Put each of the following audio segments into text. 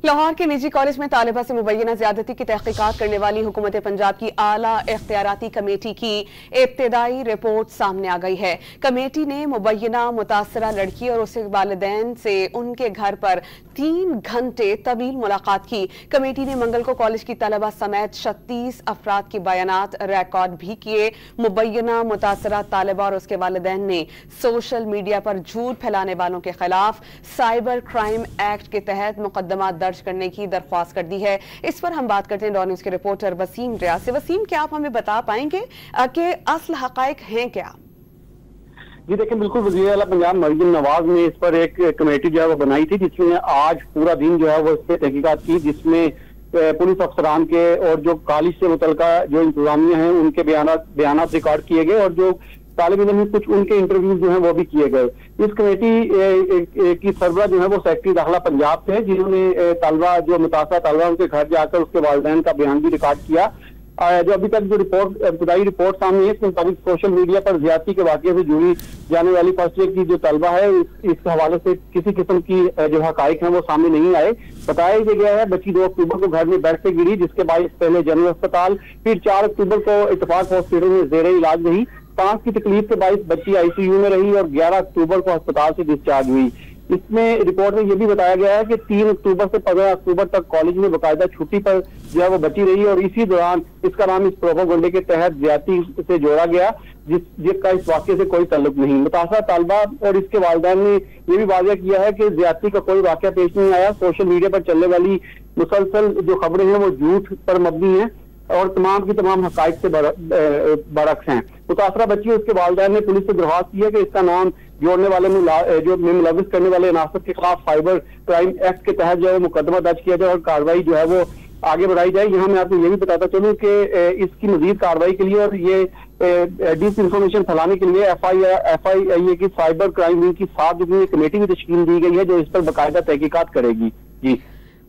लाहौर के निजी कॉलेज में तालिबा से मुबैना ज्यादती की तहकीकात करने वाली हुकूमत पंजाब की आला इख्तियाराती कमेटी की इब्तिदाई रिपोर्ट सामने आ गई है। कमेटी ने मुबैना मुतासरा लड़की और उसके वालिदैन से उनके घर पर 3 घंटे तवील मुलाकात की। कमेटी ने मंगल को कॉलेज की तलबा समेत 36 अफराद के बयानात रिकॉर्ड भी किए। मुबैना मुतासरा तालिबा और उसके वालिदैन ने सोशल मीडिया पर झूठ फैलाने वालों के खिलाफ साइबर क्राइम एक्ट के तहत मुकदमा दर्ज करने की दरख्वास्त कर दी है। इस पर हम बात करते हैं डॉन न्यूज़ के रिपोर्टर वसीम रियाज से। वसीम, क्या आप हमें बता पाएंगे कि असल हकायक हैं क्या? जी देखिए, बिल्कुल वज़ीर आला पंजाब मरियम नवाज ने इस पर एक कमेटी जो है वो बनाई थी, जिसमें आज पूरा दिन जो है वो इस पर तहकीकात की, जिसमें पुलिस अफसरान के और जो कॉलेज से मुतल्लिका जो इंतजामिया हैं उनके बयानात रिकॉर्ड किए गए और जो तालिब इल्म कुछ उनके इंटरव्यूज जो हैं वो भी किए गए। इस कमेटी की सरबराह जो है वो सेक्रेटरी दाखिला पंजाब थे, जिन्होंने तलबा जो मुतासरा तलबा उनके घर जाकर उसके वालिदैन का बयान भी रिकॉर्ड किया। जो अभी तक जो इब्तिदाई रिपोर्ट सामने है, इसके मुताबिक सोशल मीडिया पर ज्यादती के वाक़े से जुड़ी जाने वाली फर्स्ट ईयर की जो तलबा है, इस हवाले से किसी किस्म की जो हकाइक है वो सामने नहीं आए। बताया गया है बच्ची 2 अक्टूबर को घर में बेड से गिरी, जिसके बाद पहले जनरल अस्पताल, फिर 4 अक्टूबर को इत्तेफाक हॉस्पिटल में जेर इलाज रही। सांस की तकलीफ के बायस बच्ची आईसीयू में रही और 11 अक्टूबर को अस्पताल से डिस्चार्ज हुई। इसमें रिपोर्ट में यह भी बताया गया है कि 3 अक्टूबर से 15 अक्टूबर तक कॉलेज में बाकायदा छुट्टी पर जो है वो बची रही और इसी दौरान इसका नाम इस प्रोपेगेंडे के तहत ज्यादती से जोड़ा गया, जिसका इस वाक़े से कोई ताल्लुक नहीं। मुतासरा तालिबा और इसके वालिदैन ने यह भी वाज़ेह किया है कि ज्यादती का कोई वाक़या पेश नहीं आया। सोशल मीडिया पर चलने वाली मुसलसल जो खबरें हैं वो झूठ पर मबनी हैं और तमाम की तमाम हकाइक से बरक्स हैं। मुतासरा बच्ची और उसके वालिदैन ने पुलिस से दरख्वास्त की है कि इसका नाम जोड़ने वाले जो मुलविस करने वाले अनासर के खिलाफ साइबर क्राइम एक्ट के तहत जो है मुकदमा दर्ज किया जाए और कार्रवाई जो है वो आगे बढ़ाई जाए। यहाँ मैं आपको ये भी बताता चलूँ कि इसकी मजीद कार्रवाई के लिए और ये डिस इंफॉर्मेशन फैलाने के लिए FIA की साइबर क्राइम विंग की 7 रुकनी कमेटी भी तश्कील दी गई है, जो इस पर बाकायदा तहकीकात करेगी। जी,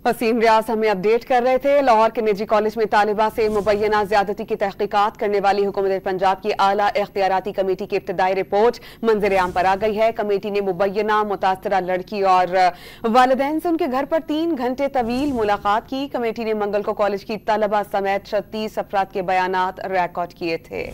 वसीम रियाज हमें अपडेट कर रहे थे। लाहौर के निजी कॉलेज में तालिबा से मुबैना ज्यादती की तहकीकात करने वाली हुकूमत पंजाब की आला इख्तियाराती कमेटी की इब्तिदाई रिपोर्ट मंजर आम पर आ गई है। कमेटी ने मुबैना मुतासरा लड़की और वालिदैन से उनके घर पर 3 घंटे तवील मुलाकात की। कमेटी ने मंगल को कॉलेज की तलबा समेत 36 अफराद के बयानात रिकॉर्ड किए थे।